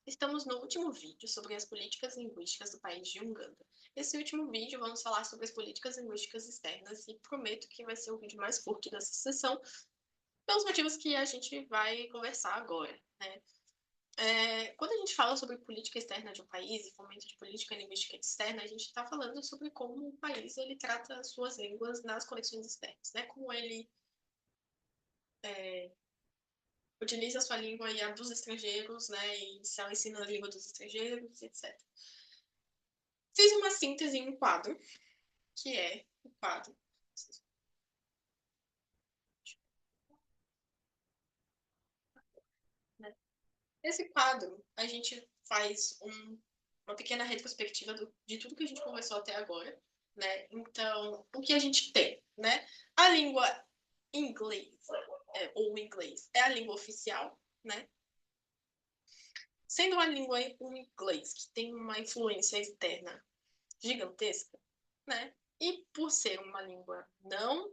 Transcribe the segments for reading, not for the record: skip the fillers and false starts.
Estamos no último vídeo sobre as políticas linguísticas do país de Uganda. Nesse último vídeo, vamos falar sobre as políticas linguísticas externas e prometo que vai ser o vídeo mais curto dessa sessão, pelos motivos que a gente vai conversar agora, né? Quando a gente fala sobre política externa de um país e fomento de política linguística externa, a gente está falando sobre como o país ele trata as suas línguas nas conexões externas, né? Como ele utiliza a sua língua e a dos estrangeiros, né? E se ela ensina a língua dos estrangeiros, etc. Fiz uma síntese em um quadro, que é o quadro. Né? Nesse quadro, a gente faz uma pequena retrospectiva de tudo que a gente conversou até agora. Né? Então, o que a gente tem? Né? A língua inglesa, ou inglês, é a língua oficial, né? Sendo uma língua um inglês que tem uma influência externa gigantesca, né? E por ser uma língua não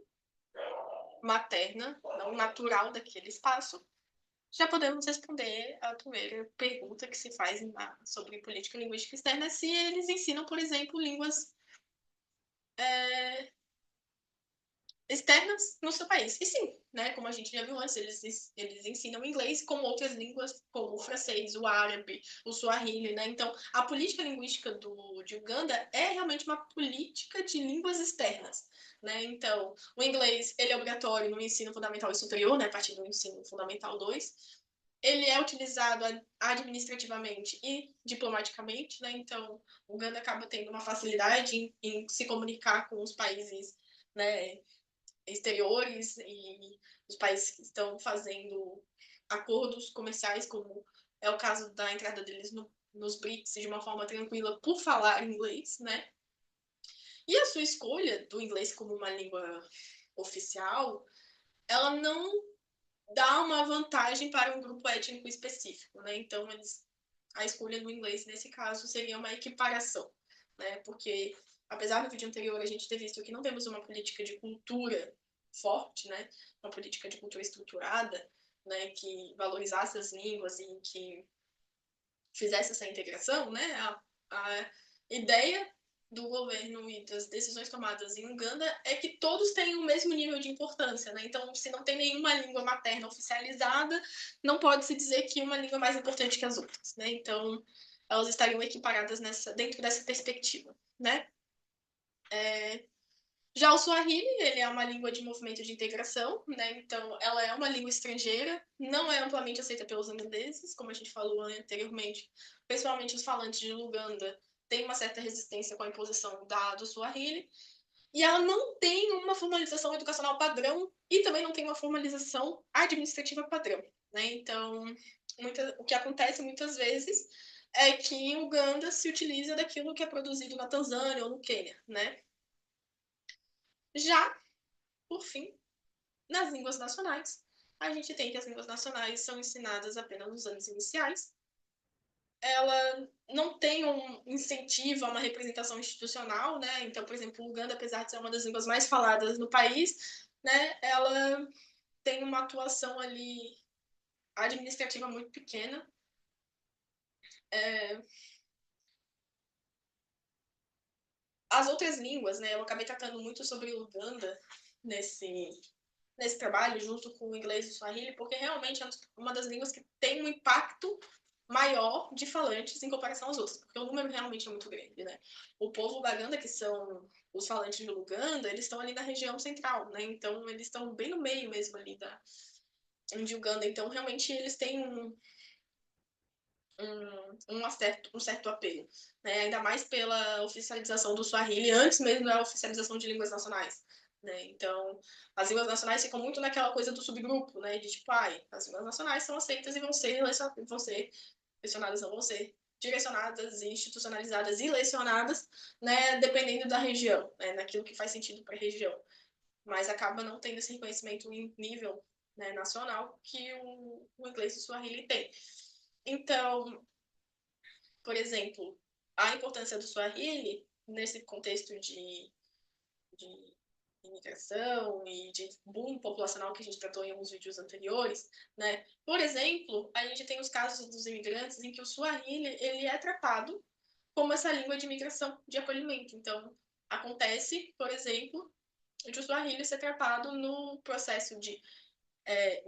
materna, não natural daquele espaço, já podemos responder a primeira pergunta que se faz sobre política linguística externa, se eles ensinam, por exemplo, línguas externas no seu país. E sim, né, como a gente já viu antes, eles ensinam inglês como outras línguas, como o francês, o árabe, o suahili, né? Então, a política linguística de Uganda é realmente uma política de línguas externas, né? Então, o inglês, ele é obrigatório no ensino fundamental e superior, né, a partir do ensino fundamental 2. Ele é utilizado administrativamente e diplomaticamente, né? Então, o Uganda acaba tendo uma facilidade em se comunicar com os países, né, exteriores e os países que estão fazendo acordos comerciais, como é o caso da entrada deles nos BRICS de uma forma tranquila por falar inglês, né? E a sua escolha do inglês como uma língua oficial, ela não dá uma vantagem para um grupo étnico específico, né? Então, a escolha do inglês, nesse caso, seria uma equiparação, né? Porque, apesar do vídeo anterior a gente ter visto que não temos uma política de cultura forte, né? Uma política de cultura estruturada, né? Que valorizasse as línguas e que fizesse essa integração, né? A ideia do governo e das decisões tomadas em Uganda é que todos tenham o mesmo nível de importância, né? Então, se não tem nenhuma língua materna oficializada, não pode se dizer que uma língua é mais importante que as outras, né? Então, elas estariam equiparadas dentro dessa perspectiva, né? Já o Swahili, ele é uma língua de movimento de integração, né? Então, ela é uma língua estrangeira, não é amplamente aceita pelos ugandeses, como a gente falou anteriormente, principalmente os falantes de Luganda têm uma certa resistência com a imposição do Swahili, e ela não tem uma formalização educacional padrão e também não tem uma formalização administrativa padrão, né? Então, o que acontece muitas vezes é que em Uganda se utiliza daquilo que é produzido na Tanzânia ou no Quênia, né? Já por fim, nas línguas nacionais, a gente tem que as línguas nacionais são ensinadas apenas nos anos iniciais. Ela não tem um incentivo a uma representação institucional, né? Então, por exemplo, o Uganda, apesar de ser uma das línguas mais faladas no país, né, ela tem uma atuação ali administrativa muito pequena. É... As outras línguas, né, eu acabei tratando muito sobre o Uganda nesse trabalho, junto com o inglês e o Swahili, porque realmente é uma das línguas que tem um impacto maior de falantes em comparação às outras, porque o número realmente é muito grande, né? O povo Baganda, que são os falantes de Luganda, eles estão ali na região central, né? Então, eles estão bem no meio mesmo ali de Uganda. Então, realmente, eles têm um certo apelo, né? Ainda mais pela oficialização do Swahili, antes mesmo da oficialização de línguas nacionais. Né? Então, as línguas nacionais ficam muito naquela coisa do subgrupo, né? De tipo, as línguas nacionais são aceitas e vão ser lecionadas, não vão ser direcionadas, institucionalizadas e lecionadas, né? Dependendo da região, né? Naquilo que faz sentido para a região. Mas acaba não tendo esse reconhecimento em nível, né, nacional que o inglês e o Swahili tem. Então, por exemplo, a importância do Swahili nesse contexto de imigração e de boom populacional que a gente tratou em alguns vídeos anteriores, né? Por exemplo, a gente tem os casos dos imigrantes em que o Swahili ele é tratado como essa língua de imigração, de acolhimento. Então, acontece, por exemplo, de o Swahili ser tratado no processo de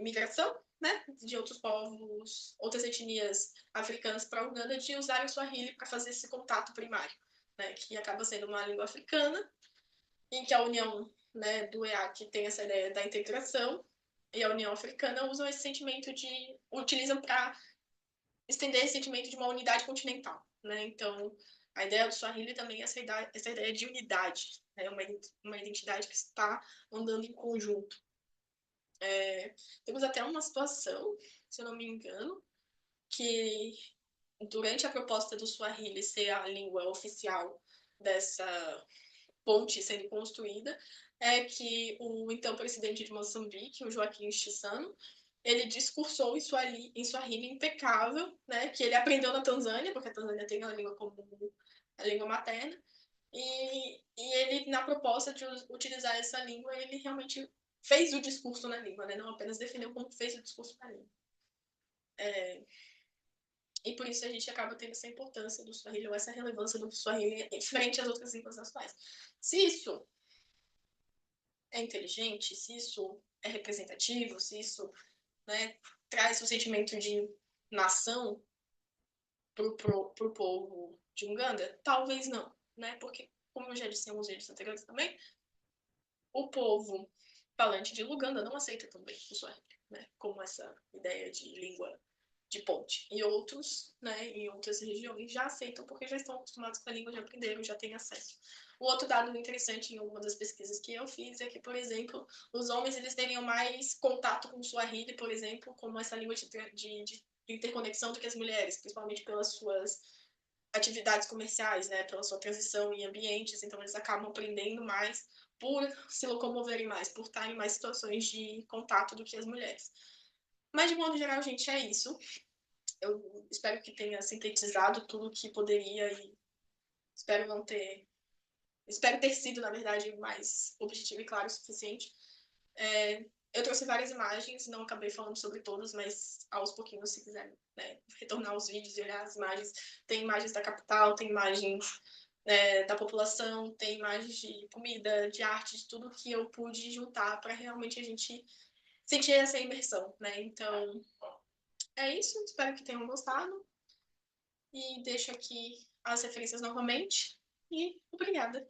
migração, né, de outros povos, outras etnias africanas para a Uganda, de usar o Swahili para fazer esse contato primário, né, que acaba sendo uma língua africana, em que a União, né, do EAC tem essa ideia da integração, e a União Africana usam esse sentimento utilizam para estender esse sentimento de uma unidade continental, né? Então, a ideia do Swahili também é essa ideia de unidade, né? Uma identidade que está andando em conjunto. Temos até uma situação, se eu não me engano, que durante a proposta do Swahili ser a língua oficial dessa ponte sendo construída, é que o então presidente de Moçambique, o Joaquim Chissano, ele discursou em Swahili impecável, né, que ele aprendeu na Tanzânia, porque a Tanzânia tem a língua como a língua materna, e ele, na proposta de utilizar essa língua, ele realmente fez o discurso na língua, né, não apenas definiu como fez o discurso na língua. E por isso a gente acaba tendo essa importância do Swahili, ou essa relevância do Swahili em frente às outras línguas nacionais. Se isso é inteligente, se isso é representativo, se isso, né, traz o sentimento de nação pro povo de Uganda, talvez não, né? Porque, como eu já disse em alguns vídeos anteriores também, o povo falante de Luganda não aceita também o Swahili, né? Como essa ideia de língua de ponte. E outros, né, em outras regiões já aceitam porque já estão acostumados com a língua, já aprenderam, já têm acesso. O outro dado interessante em uma das pesquisas que eu fiz é que, por exemplo, os homens eles teriam mais contato com o Swahili, por exemplo, como essa língua de interconexão do que as mulheres, principalmente pelas suas atividades comerciais, né, pela sua transição em ambientes, então eles acabam aprendendo mais por se locomoverem mais, por estar em mais situações de contato do que as mulheres. Mas, de modo geral, gente, é isso. Eu espero que tenha sintetizado tudo que poderia e espero não ter. Espero ter sido, na verdade, mais objetivo e claro o suficiente. Eu trouxe várias imagens, não acabei falando sobre todas, mas aos pouquinhos, se quiser, né, retornar os vídeos e olhar as imagens, tem imagens da capital, tem imagens da população, tem imagens de comida, de arte, de tudo que eu pude juntar para realmente a gente sentir essa imersão, né? Então, é isso. Espero que tenham gostado. E deixo aqui as referências novamente. E obrigada.